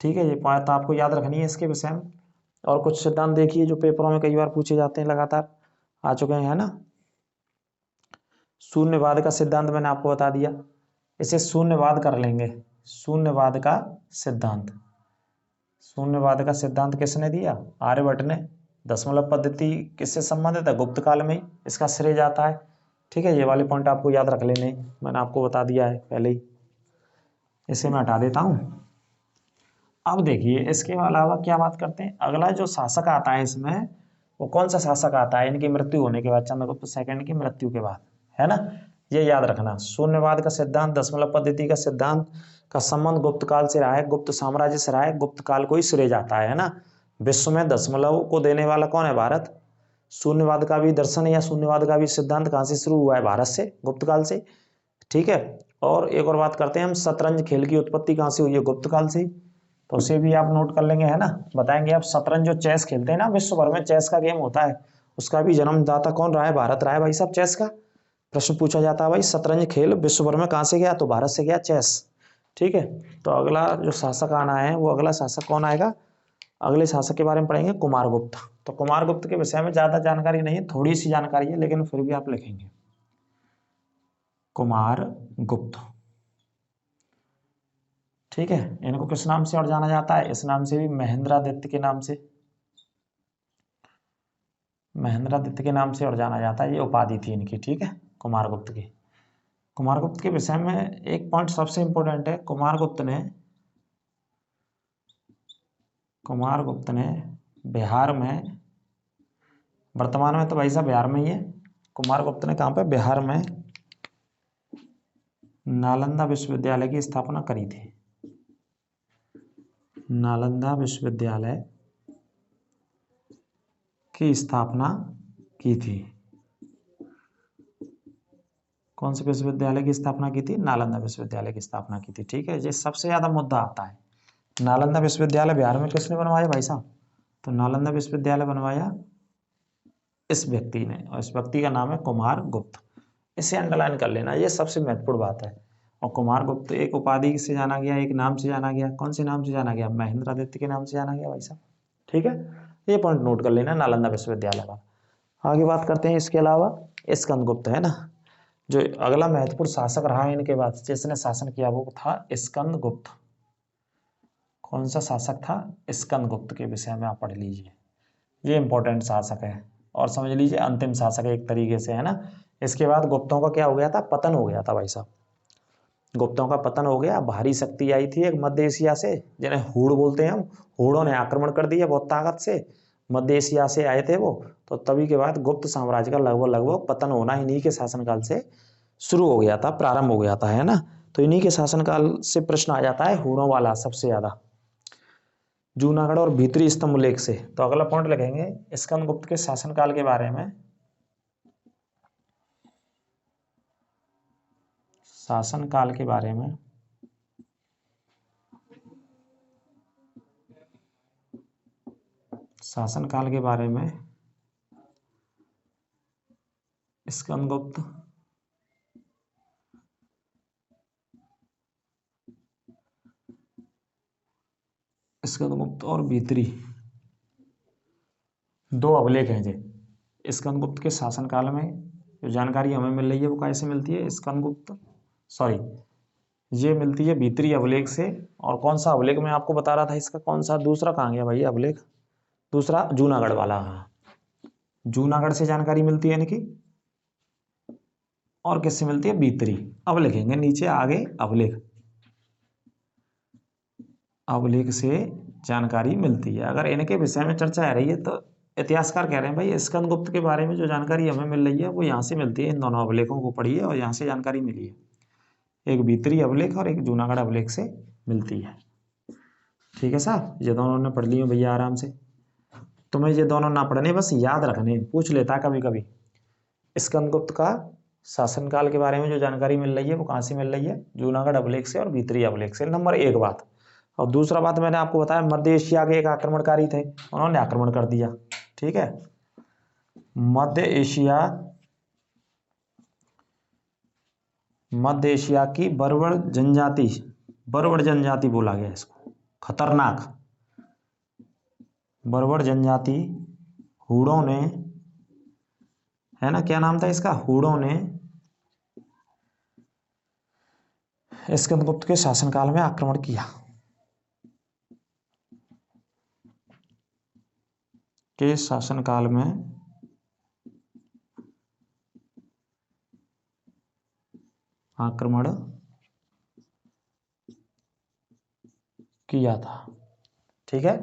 ठीक है। ये बात आपको याद रखनी है इसके विषय में। और कुछ सिद्धांत देखिए जो पेपरों में कई बार पूछे जाते हैं, लगातार आ चुके हैं, है ना। शून्यवाद का सिद्धांत मैंने आपको बता दिया, इसे शून्यवाद कर लेंगे। शून्यवाद का सिद्धांत, शून्यवाद का सिद्धांत किसने दिया, आर्यभट्ट ने। दशमलव पद्धति किससे संबंधित है, गुप्त काल में इसका श्रेय जाता है, ठीक है। ये वाले पॉइंट आपको याद रख लेने, मैंने आपको बता दिया है पहले ही। इसे मैं हटा देता हूं। अब देखिए इसके अलावा क्या बात करते हैं, अगला जो शासक आता है इसमें, वो कौन सा शासक आता है इनकी मृत्यु होने के बाद, चंद्रगुप्त सेकंड की मृत्यु के बाद, है ना। ये याद रखना, शून्यवाद का सिद्धांत, दशमलव पद्धति का सिद्धांत का संबंध गुप्त काल से रहा है, गुप्त साम्राज्य से रहा है, गुप्त काल को ही श्रेय जाता है ना। विश्व में दशमलव को देने वाला कौन है, भारत। शून्यवाद का भी दर्शन या शून्यवाद का भी सिद्धांत कहाँ से शुरू हुआ है, भारत से, गुप्त काल से, ठीक है। और एक और बात करते हैं हम, शतरंज खेल की उत्पत्ति कहाँ से हुई है, गुप्त काल से। तो उसे भी आप नोट कर लेंगे, है ना। बताएंगे आप, शतरंज जो चेस खेलते हैं ना, विश्व भर में चेस का गेम होता है, उसका भी जन्मदाता कौन रहा है, भारत रहा है भाई साहब। चेस का प्रश्न पूछा जाता है, भाई शतरंज खेल विश्व भर में कहाँ से गया, तो भारत से गया चेस, ठीक है, तो अगला जो शासक आना है वो अगला शासक कौन आएगा, अगले शासक के बारे में पढ़ेंगे कुमारगुप्त। तो कुमारगुप्त के विषय में ज्यादा जानकारी नहीं है, थोड़ी सी जानकारी है, लेकिन फिर भी आप लिखेंगे कुमारगुप्त। ठीक है, इनको किस नाम से और जाना जाता है, इस नाम से भी महेंद्रादित्य के नाम से, महेंद्रादित्य के नाम से और जाना जाता है, ये उपाधि थी इनकी। ठीक है, कुमारगुप्त की। कुमारगुप्त के विषय में एक पॉइंट सबसे इंपॉर्टेंट है, कुमारगुप्त ने बिहार में, वर्तमान में तो भाई साहब बिहार में ही है, कुमारगुप्त ने कहाँ पे, बिहार में नालंदा विश्वविद्यालय की स्थापना करी थी। नालंदा विश्वविद्यालय की स्थापना की थी। कौन से विश्वविद्यालय की स्थापना की थी, नालंदा विश्वविद्यालय की स्थापना की थी। ठीक है, ये सबसे ज्यादा मुद्दा आता है, नालंदा विश्वविद्यालय बिहार में किसने बनवाया भाई साहब, तो नालंदा विश्वविद्यालय बनवाया इस व्यक्ति ने, और इस व्यक्ति का नाम है कुमारगुप्त। इसे अंडरलाइन कर लेना, ये सबसे महत्वपूर्ण बात है। और कुमारगुप्त एक उपाधि से जाना गया, एक नाम से जाना गया, कौन से नाम से जाना गया, महेंद्रादित्य के नाम से जाना गया भाई साहब। ठीक है, ये पॉइंट नोट कर लेना नालंदा विश्वविद्यालय का। आगे बात करते हैं, इसके अलावा स्कंदगुप्त है ना, जो अगला महत्वपूर्ण शासक रहा है इनके बाद, जिसने शासन किया वो था स्कंदगुप्त। कौन सा शासक था, स्कंदगुप्त के विषय में आप पढ़ लीजिए, ये इंपॉर्टेंट शासक है, और समझ लीजिए अंतिम शासक है एक तरीके से, है ना। इसके बाद गुप्तों का क्या हो गया था, पतन हो गया था भाई साहब, गुप्तों का पतन हो गया। भारी शक्ति आई थी एक मध्य एशिया से, जिन्हें हूड़ बोलते हैं हम, हूड़ों ने आक्रमण कर दिया बहुत ताकत से, मध्य एशिया से आए थे वो। तो तभी के बाद गुप्त साम्राज्य का लगभग पतन होना इन्हीं के शासनकाल से शुरू हो गया था, प्रारंभ हो गया था, है ना। तो इन्हीं के शासनकाल से प्रश्न आ जाता है हूड़ों वाला सबसे ज्यादा, जूनागढ़ और भीतरी स्तंभ लेख से। तो अगला पॉइंट लिखेंगे स्कंदगुप्त के शासनकाल के बारे में, शासनकाल के बारे में शासनकाल के बारे में स्कंदगुप्त स्कंदगुप्त और भीतरी दो अभिलेख हैं जी। स्कंदगुप्त के शासनकाल में जो जानकारी हमें मिल रही है वो कैसे मिलती है, ये मिलती है भीतरी अभिलेख से। और कौन सा अभिलेख मैं आपको बता रहा था इसका, कौन सा दूसरा कहाँ गया भाई अभिलेख, दूसरा जूनागढ़ वाला, हाँ जूनागढ़ से जानकारी मिलती है इनकी। और किससे मिलती है, भीतरी। अब लिखेंगे नीचे आगे अभिलेख से जानकारी मिलती है। अगर इनके विषय में चर्चा आ रही है तो इतिहासकार कह रहे हैं भाई स्कंदगुप्त के बारे में जो जानकारी हमें मिल रही है वो यहाँ से मिलती है, इन दोनों अभिलेखों को पढ़िए और यहाँ से जानकारी मिली है, एक भीतरी अभिलेख और एक जूनागढ़ अभिलेख से मिलती है। ठीक है साहब, ये दोनों ने पढ़ लिए भैया आराम से, तुम्हें ये दोनों ना पढ़ने, बस याद रखने, पूछ लेता है कभी कभी। स्कंदगुप्त का शासनकाल के बारे में जो जानकारी मिल रही है वो कहाँ से मिल रही है, जूनागढ़ अभिलेख से और भीतरी अभिलेख से, नंबर एक बात। और दूसरा बात मैंने आपको बताया मध्य एशिया के एक आक्रमणकारी थे, उन्होंने आक्रमण कर दिया। ठीक है, मध्य एशिया की बर्बर जनजाति बोला गया इसको, खतरनाक बर्बर जनजाति हूड़ों ने, है ना, क्या नाम था इसका, हूड़ों ने स्कंदगुप्त के शासनकाल में आक्रमण किया, के शासनकाल में आक्रमण किया था। ठीक है,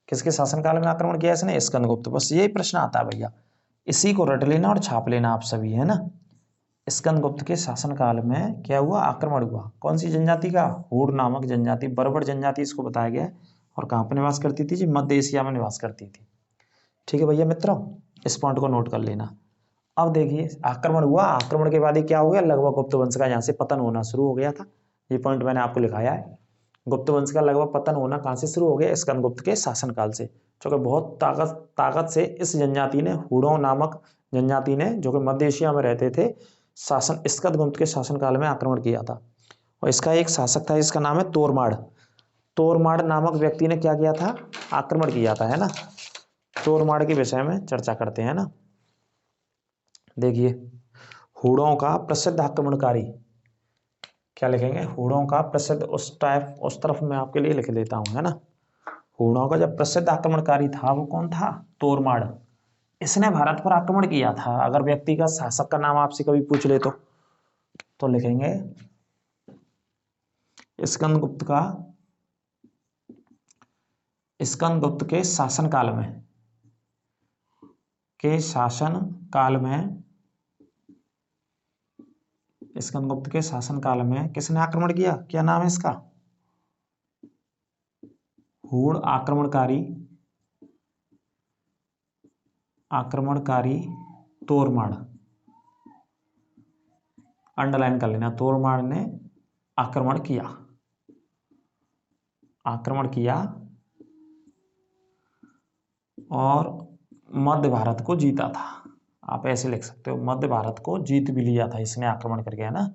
किसके शासनकाल में आक्रमण किया इसने, स्कंदगुप्त। बस यही प्रश्न आता है भैया, इसी को रट लेना और छाप लेना आप सभी, है ना। स्कंदगुप्त के शासनकाल में क्या हुआ, आक्रमण हुआ, कौन सी जनजाति का, हूड़ नामक जनजाति, बर्बर जनजाति इसको बताया गया है। और कहाँ पर निवास करती थी जी, मध्य एशिया में निवास करती थी। ठीक है भैया मित्रों, इस पॉइंट को नोट कर लेना। अब देखिए आक्रमण हुआ, आक्रमण के बाद ही क्या हो गया, लगभग गुप्त वंश का यहाँ से पतन होना शुरू हो गया था। ये पॉइंट मैंने आपको लिखाया है, गुप्त वंश का लगभग पतन होना कहाँ से शुरू हो गया, स्कंदगुप्त के शासनकाल से। क्योंकि बहुत ताकत से इस जनजाति ने, हूड़ों नामक जनजाति ने, जो कि मध्य एशिया में रहते थे, स्कंदगुप्त के शासनकाल में आक्रमण किया था। और इसका एक शासक था, इसका नाम है तोरमाड़। तोरमाड़ नामक व्यक्ति ने क्या किया था, आक्रमण किया था, है ना। तोरमाड़ के विषय में चर्चा करते हैं ना। देखिए, हुड़ों का प्रसिद्ध आक्रमणकारी, क्या लिखेंगे, हुड़ों का प्रसिद्ध, उस तरफ मैं आपके लिए लिख लेता हूं, है ना। हुड़ों का जब प्रसिद्ध आक्रमणकारी था वो कौन था, तोरमाड़। इसने भारत पर आक्रमण किया था। अगर व्यक्ति का शासक का नाम आपसे कभी पूछ ले तो लिखेंगे स्कंदगुप्त का, स्कंदगुप्त के शासन काल में, स्कंदगुप्त के शासन काल में किसने आक्रमण किया, क्या नाम है इसका, हूण आक्रमणकारी तोरमाड़। अंडरलाइन कर लेना, तोरमाड़ ने आक्रमण किया और मध्य भारत को जीता था। आप ऐसे लिख सकते हो, मध्य भारत को जीत भी लिया था इसने आक्रमण करके, है ना।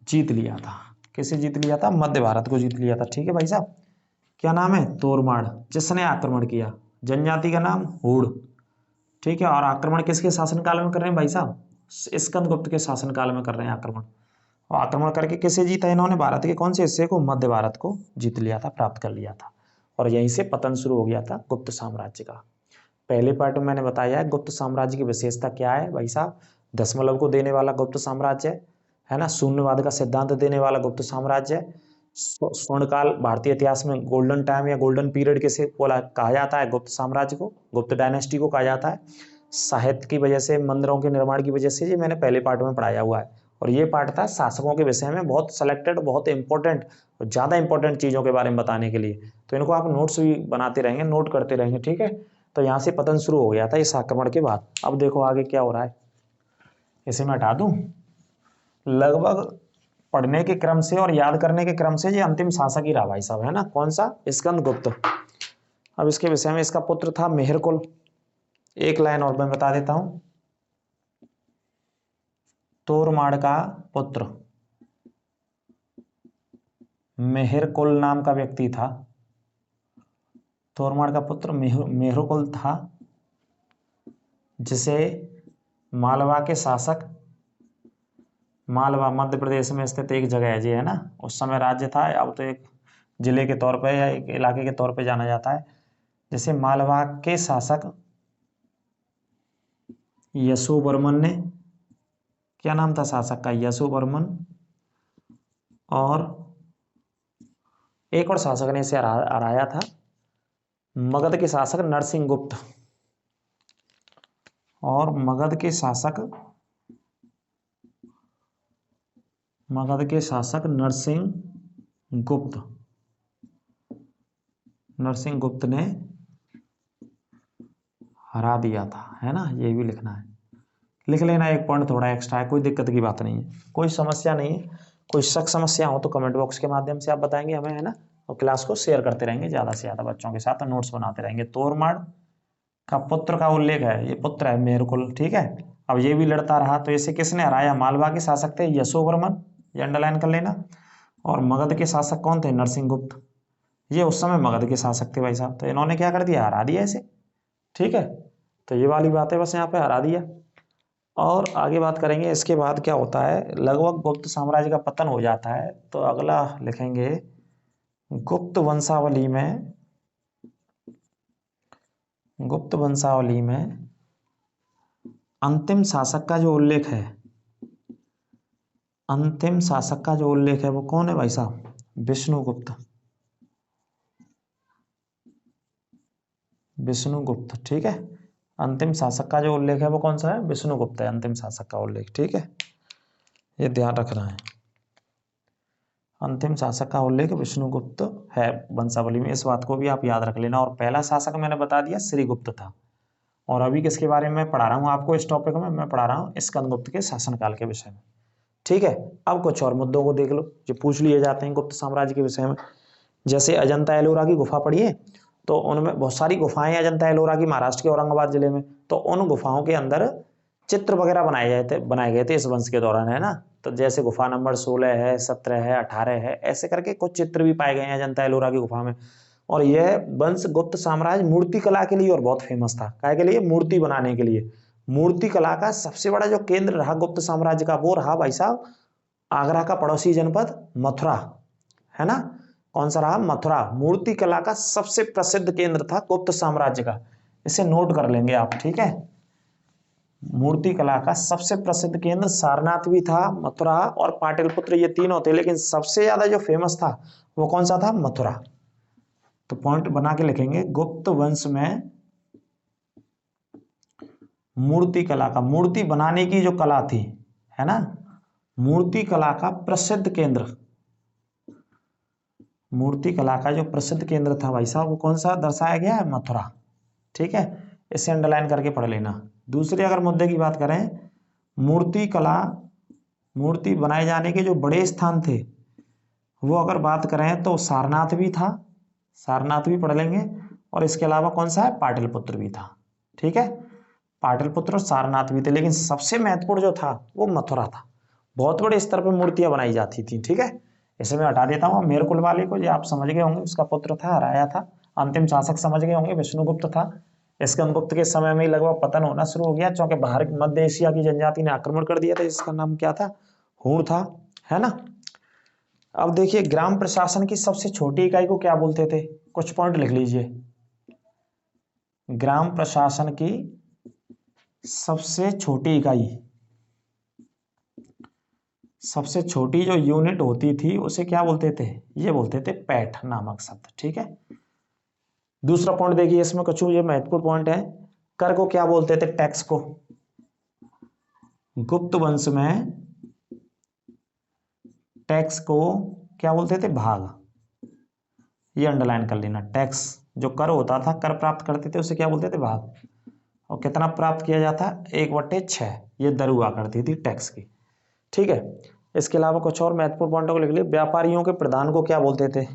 जीत लिया था, किसे जीत लिया था, मध्य भारत को जीत लिया था। ठीक है भाई साहब, क्या नाम है, तोरमाड़, जिसने आक्रमण किया। जनजाति का नाम हूण। ठीक है, और आक्रमण किसके शासनकाल में कर रहे हैं भाई साहब, स्कंदगुप्त के शासनकाल में कर रहे हैं आक्रमण। और आक्रमण करके किसे जीता इन्होंने, भारत के कौन से हिस्से को, मध्य भारत को जीत लिया था, प्राप्त कर लिया था। और यहीं से पतन शुरू हो गया था गुप्त साम्राज्य का। पहले पार्ट में मैंने बताया है गुप्त साम्राज्य की विशेषता क्या है भाई साहब, दशमलव को देने वाला गुप्त साम्राज्य है ना, शून्यवाद का सिद्धांत देने वाला गुप्त साम्राज्य, स्वर्णकाल, भारतीय इतिहास में गोल्डन टाइम या गोल्डन पीरियड किसे बोला कहा जाता है, गुप्त साम्राज्य को, गुप्त डायनेस्टी को कहा जाता है। साहित्य की वजह से, मंदिरों के निर्माण की वजह से, ये मैंने पहले पार्ट में पढ़ाया हुआ है। और ये पार्ट था शासकों के विषय में, बहुत सेलेक्टेड, बहुत इंपॉर्टेंट, ज़्यादा इंपॉर्टेंट चीज़ों के बारे में बताने के लिए। तो इनको आप नोट्स भी बनाते रहेंगे, नोट करते रहेंगे, ठीक है। तो यहाँ से पतन शुरू हो गया था इस आक्रमण के बाद। अब देखो आगे क्या हो रहा है, इसे मैं हटा दूं। लगभग पढ़ने के क्रम से और याद करने के क्रम से ये अंतिम शासक ही रहा भाई साहब, है ना। कौन सा, स्कंदगुप्त। अब इसके विषय में, इसका पुत्र था मेहरकुल। एक लाइन और मैं बता देता हूं, तोरमाड़ का पुत्र मेहरकुल नाम का व्यक्ति था। तोरमाड़ का पुत्र मेहरकुल था, जिसे मालवा के शासक, मालवा मध्य प्रदेश में स्थित एक जगह है जी, है ना। उस समय राज्य था, अब तो एक जिले के तौर पे या एक इलाके के तौर पे जाना जाता है। जैसे मालवा के शासक यशोवर्मन ने, क्या नाम था शासक का, यशोवर्मन, और एक और शासक ने इसे हराया था, मगध के शासक नरसिंहगुप्त। और मगध के शासक नरसिंहगुप्त ने हरा दिया था, है ना। ये भी लिखना है, लिख लेना, एक पॉइंट थोड़ा एक्स्ट्रा है, कोई दिक्कत की बात नहीं है, कोई समस्या नहीं है। कोई शक समस्या हो तो कमेंट बॉक्स के माध्यम से आप बताएंगे हमें, है ना। और क्लास को शेयर करते रहेंगे ज़्यादा से ज़्यादा बच्चों के साथ, नोट्स बनाते रहेंगे। तोरमाड़ का पुत्र का उल्लेख है, ये पुत्र है मेहरकुल, ठीक है। अब ये भी लड़ता रहा, तो इसे किसने हराया, मालवा के शासक थे यशोवर्मन, ये अंडरलाइन कर लेना। और मगध के शासक कौन थे, नरसिंहगुप्त। ये उस समय मगध के शासक थे भाई साहब। तो इन्होंने क्या कर दिया, हरा दिया इसे, ठीक है। तो ये वाली बात है, बस यहाँ पे हरा दिया। और आगे बात करेंगे इसके बाद क्या होता है। लगभग गुप्त साम्राज्य का पतन हो जाता है, तो अगला लिखेंगे गुप्त वंशावली में अंतिम शासक का जो उल्लेख है, वो कौन है भाई साहब, विष्णुगुप्त, ठीक है। अंतिम शासक का जो उल्लेख है वो कौन सा है, विष्णुगुप्त है अंतिम शासक का उल्लेख, ठीक है। ये ध्यान रखना है, अंतिम शासक का उल्लेख विष्णुगुप्त है वंशावली में, इस बात को भी आप याद रख लेना। और पहला शासक मैंने बता दिया श्रीगुप्त था। और अभी किसके बारे में पढ़ा रहा हूँ आपको, इस टॉपिक में मैं पढ़ा रहा हूँ स्कंदगुप्त के शासनकाल के विषय में, ठीक है। अब कुछ और मुद्दों को देख लो जो पूछ लिए जाते हैं गुप्त साम्राज्य के विषय में। जैसे अजंता एलोरा की गुफा पढ़िए, तो उनमें बहुत सारी गुफाएं हैं अजंता एलोरा की, महाराष्ट्र के औरंगाबाद जिले में। तो उन गुफाओं के अंदर चित्र वगैरह बनाए गए थे इस वंश के दौरान, है ना। तो जैसे गुफा नंबर 16 है, 17 है, 18 है, ऐसे करके कुछ चित्र भी पाए गए हैं अजंता एलोरा की गुफा में। और यह वंश गुप्त साम्राज्य मूर्ति कला के लिए और बहुत फेमस था। काय के लिए? मूर्ति बनाने के लिए। मूर्ति कला का सबसे बड़ा जो केंद्र रहा गुप्त साम्राज्य का, वो रहा भाई साहब आगरा का पड़ोसी जनपद मथुरा, है ना। कौन सा रहा? मथुरा। मूर्ति कला का सबसे प्रसिद्ध केंद्र था गुप्त साम्राज्य का, इसे नोट कर लेंगे आप, ठीक है। मूर्ति कला का सबसे प्रसिद्ध केंद्र सारनाथ भी था, मथुरा और पाटलिपुत्र, ये तीनों थे, लेकिन सबसे ज्यादा जो फेमस था वो कौन सा था? मथुरा। तो पॉइंट बना के लिखेंगे, गुप्त वंश में मूर्ति कला का, मूर्ति बनाने की जो कला थी, है ना, मूर्ति कला का प्रसिद्ध केंद्र, मूर्ति कला का जो प्रसिद्ध केंद्र था भाई साहब, वो कौन सा दर्शाया गया है? मथुरा। ठीक है, इसे अंडरलाइन करके पढ़ लेना। दूसरे अगर मुद्दे की बात करें, मूर्ति कला, मूर्ति बनाए जाने के जो बड़े स्थान थे, वो अगर बात करें तो सारनाथ भी था, सारनाथ भी पढ़ लेंगे, और इसके अलावा कौन सा है? पाटलिपुत्र भी था। ठीक है, पाटलिपुत्र और सारनाथ भी थे, लेकिन सबसे महत्वपूर्ण जो था वो मथुरा था। बहुत बड़े स्तर पर मूर्तियां बनाई जाती थी। ठीक है, इसे मैं हटा देता हूँ। मेरकुल वाले को जो आप समझ गए होंगे, उसका पुत्र था, हराया था। अंतिम शासक समझ गए होंगे, विष्णुगुप्त था। स्कंदगुप्त के समय में ही लगभग पतन होना शुरू हो गया, क्योंकि बाहर मध्य एशिया की जनजाति ने आक्रमण कर दिया था। इसका नाम क्या था? हूण था, है ना। अब देखिए, ग्राम प्रशासन की सबसे छोटी इकाई को क्या बोलते थे? कुछ पॉइंट लिख लीजिए। ग्राम प्रशासन की सबसे छोटी इकाई, सबसे छोटी जो यूनिट होती थी उसे क्या बोलते थे? ये बोलते थे पैठ नामक शब्द। ठीक है, दूसरा पॉइंट देखिए, इसमें कुछ ये महत्वपूर्ण पॉइंट है। कर को क्या बोलते थे? टैक्स को। गुप्त वंश में टैक्स को क्या बोलते थे? भाग। ये अंडरलाइन कर लेना। टैक्स जो कर होता था, कर प्राप्त करते थे, उसे क्या बोलते थे? भाग। और कितना प्राप्त किया जाता? 1/6। ये दर हुआ करती थी टैक्स की। ठीक है, इसके अलावा कुछ और महत्वपूर्ण पॉइंटों को लिख लिए। व्यापारियों के प्रधान को क्या बोलते थे?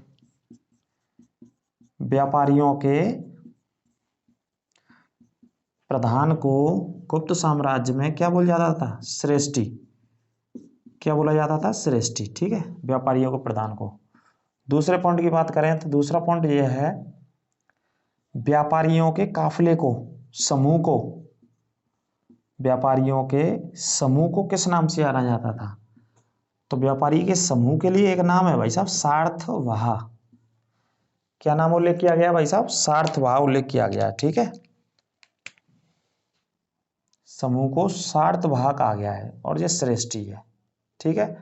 व्यापारियों के प्रधान को गुप्त साम्राज्य में क्या बोला जाता था? श्रेष्ठी। क्या बोला जाता था? श्रेष्ठी। ठीक है, व्यापारियों के प्रधान को। दूसरे पॉइंट की बात करें तो दूसरा पॉइंट यह है, व्यापारियों के काफिले को, समूह को, व्यापारियों के समूह को किस नाम से जाना जाता था? तो व्यापारी के समूह के लिए एक नाम है भाई साहब, सार्थवाह। क्या नाम उल्लेख किया गया भाई साहब? सार्थवाह उल्लेख किया गया। ठीक है, समूह को सार्थवाह कहा गया है, और ये श्रेष्ठी है। ठीक है,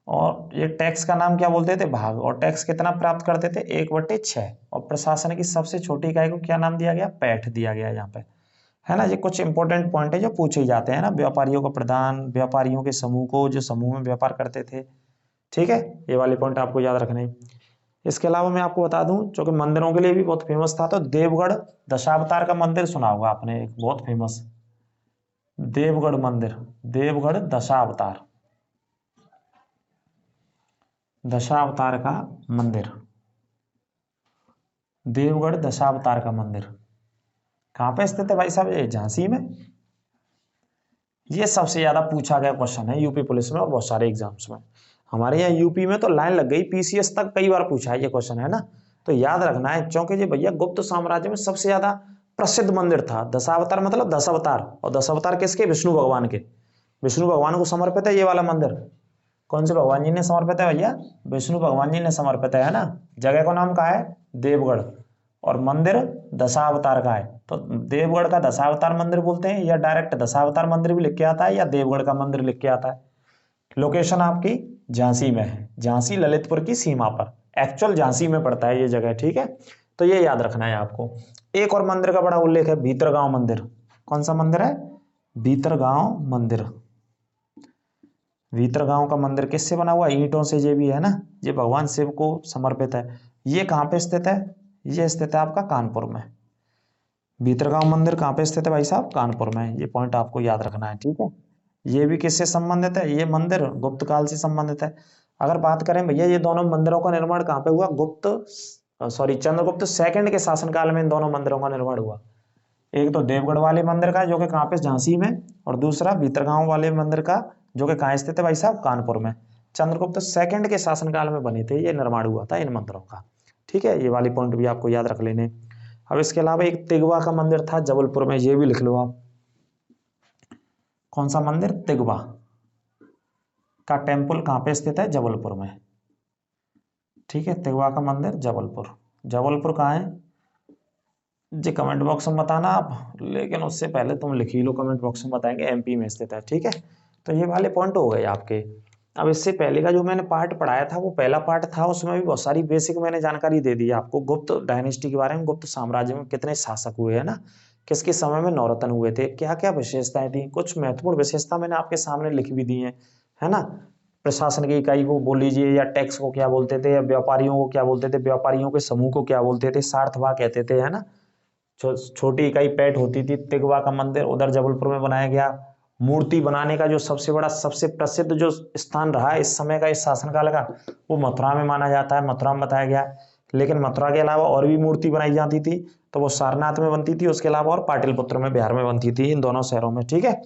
और ये टैक्स का नाम क्या बोलते थे? भाग। और टैक्स कितना प्राप्त करते थे? 1/6। और प्रशासन की सबसे छोटी इकाई को क्या नाम दिया गया? पैठ दिया गया यहाँ पे, है ना। ये कुछ इंपॉर्टेंट पॉइंट है जो पूछे जाते हैं ना। व्यापारियों का प्रधान, व्यापारियों के समूह को, जो समूह में व्यापार करते थे। ठीक है, ये वाले पॉइंट आपको याद रखने हैं। इसके अलावा मैं आपको बता दूं, जो कि मंदिरों के लिए भी बहुत फेमस था, तो देवगढ़ दशावतार का मंदिर सुना होगा आपने, एक बहुत फेमस देवगढ़ मंदिर, देवगढ़ दशावतार, दशावतार का मंदिर, देवगढ़ दशावतार का मंदिर कहाँ पे स्थित है भाई साहब? ये झांसी में। ये सबसे ज्यादा पूछा गया क्वेश्चन है यूपी पुलिस में और बहुत सारे एग्जाम्स में। हमारे यहाँ यूपी में तो लाइन लग गई, पीसीएस तक कई बार पूछा है ये क्वेश्चन, है ना। तो याद रखना है, क्योंकि ये भैया गुप्त साम्राज्य में सबसे ज्यादा प्रसिद्ध मंदिर था। दशावतार मतलब 10 अवतार, और 10 अवतार किसके? विष्णु भगवान के। विष्णु भगवान को समर्पित है ये वाला मंदिर। कौन से भगवान जी ने समर्पित है भैया? विष्णु भगवान जी ने समर्पित है ना। जगह का नाम क्या है? देवगढ़। और मंदिर दशावतार का है। तो देवगढ़ का दशावतार मंदिर बोलते हैं, या डायरेक्ट दशावतार मंदिर भी लिख के आता है, या देवगढ़ का मंदिर लिख के आता है। लोकेशन आपकी झांसी में है, झांसी ललितपुर की सीमा पर, एक्चुअल झांसी में पड़ता है ये जगह। ठीक है, तो ये याद रखना है आपको। एक और मंदिर का बड़ा उल्लेख है, भीतरगांव मंदिर। कौन सा मंदिर है? भीतरगांव मंदिर। भीतरगांव का मंदिर किससे बना हुआ? ईंटों से। ये भी है ना, ये भगवान शिव को समर्पित है। ये कहाँ पे स्थित है? ये स्थित है आपका कानपुर में। भीतरगांव मंदिर कहाँ पे स्थित है भाई साहब? कानपुर में। ये पॉइंट आपको याद रखना है। ठीक है, ये भी किससे संबंधित है? ये मंदिर गुप्त काल से संबंधित है। अगर बात करें भैया, ये दोनों मंदिरों का निर्माण कहाँ पे हुआ? चंद्रगुप्त सेकंड के शासनकाल में इन दोनों मंदिरों का निर्माण हुआ। एक तो देवगढ़ वाले मंदिर का, जो कि कहाँ पे? झांसी में, और दूसरा भीतरगांव वाले मंदिर का, जो कि कहाँ स्थित है भाई साहब, कानपुर में। चंद्रगुप्त सेकंड के शासनकाल में बने थे, ये निर्माण हुआ था इन मंदिरों का। ठीक है, ये वाली पॉइंट भी आपको याद रख लेने। अब इसके अलावा एक तिगवा का मंदिर था जबलपुर में, ये भी लिख लो आप। कौन सा मंदिर, तिगवा का टेम्पल कहाँ पे स्थित है, जबलपुर में। ठीक है, तिगवा का मंदिर जबलपुर, जबलपुर कहाँ है जी, कमेंट बॉक्स में बताना आप, लेकिन उससे पहले तुम लिख ही लो, कमेंट बॉक्स में बताएंगे एमपी में स्थित है। ठीक है, तो ये वाले पॉइंट हो गए आपके। अब इससे पहले का जो मैंने पार्ट पढ़ाया था वो पहला पार्ट था, उसमें भी बहुत सारी बेसिक मैंने जानकारी दे दी है आपको गुप्त डायनेस्टी के बारे में, गुप्त साम्राज्य में कितने शासक हुए है ना, किसके समय में नवरत्न हुए थे, क्या क्या विशेषताएं थी, कुछ महत्वपूर्ण विशेषता मैंने आपके सामने लिख भी दी है ना। प्रशासन की इकाई को बोल लीजिए, या टैक्स को क्या बोलते थे, या व्यापारियों को क्या बोलते थे, व्यापारियों के समूह को क्या बोलते थे, सार्थवा कहते थे, है ना। छोटी इकाई पैठ होती थी। तिगवा का मंदिर उधर जबलपुर में बनाया गया। मूर्ति बनाने का जो सबसे बड़ा सबसे प्रसिद्ध जो स्थान रहा इस समय का, इस शासनकाल का, वो मथुरा में माना जाता है, मथुरा में बताया गया। लेकिन मथुरा के अलावा और भी मूर्ति बनाई जाती थी, तो वो सारनाथ में बनती थी, उसके अलावा और पाटलिपुत्र में बिहार में बनती थी, इन दोनों शहरों में। ठीक है,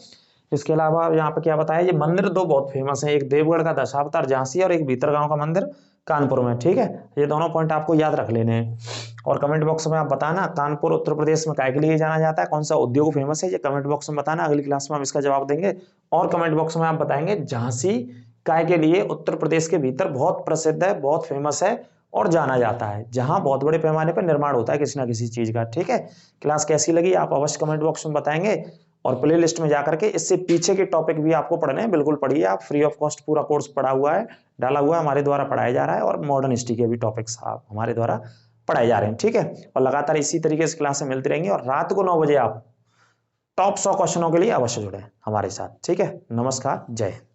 इसके अलावा यहाँ पे क्या बताया, ये मंदिर दो बहुत फेमस है, एक देवगढ़ का दशावतार झांसी और एक भीतरगांव का मंदिर कानपुर में। ठीक है, ये दोनों पॉइंट आपको याद रख लेने हैं। और कमेंट बॉक्स में आप बताना कानपुर उत्तर प्रदेश में काय के लिए जाना जाता है, कौन सा उद्योग फेमस है, ये कमेंट बॉक्स में बताना, अगली क्लास में हम इसका जवाब देंगे। और कमेंट बॉक्स में आप बताएंगे झांसी काय के लिए उत्तर प्रदेश के भीतर बहुत प्रसिद्ध है, बहुत फेमस है और जाना जाता है, जहां बहुत बड़े पैमाने पर निर्माण होता है किसी ना किसी चीज का। ठीक है, क्लास कैसी लगी आप अवश्य कमेंट बॉक्स में बताएंगे। और प्ले लिस्ट में जाकर के इससे पीछे के टॉपिक भी आपको पढ़ने हैं, बिल्कुल पढ़िए आप, फ्री ऑफ कॉस्ट पूरा कोर्स पढ़ा हुआ है, डाला हुआ है, हमारे द्वारा पढ़ाया जा रहा है। और मॉडर्न हिस्ट्री के भी टॉपिक्स आप हमारे द्वारा पढ़ाए जा रहे हैं। ठीक है, और लगातार इसी तरीके से क्लासें मिलती रहेंगी। और रात को 9 बजे आप टॉप 100 क्वेश्चनों के लिए अवश्य जुड़े हमारे साथ। ठीक है, नमस्कार, जय हिंद।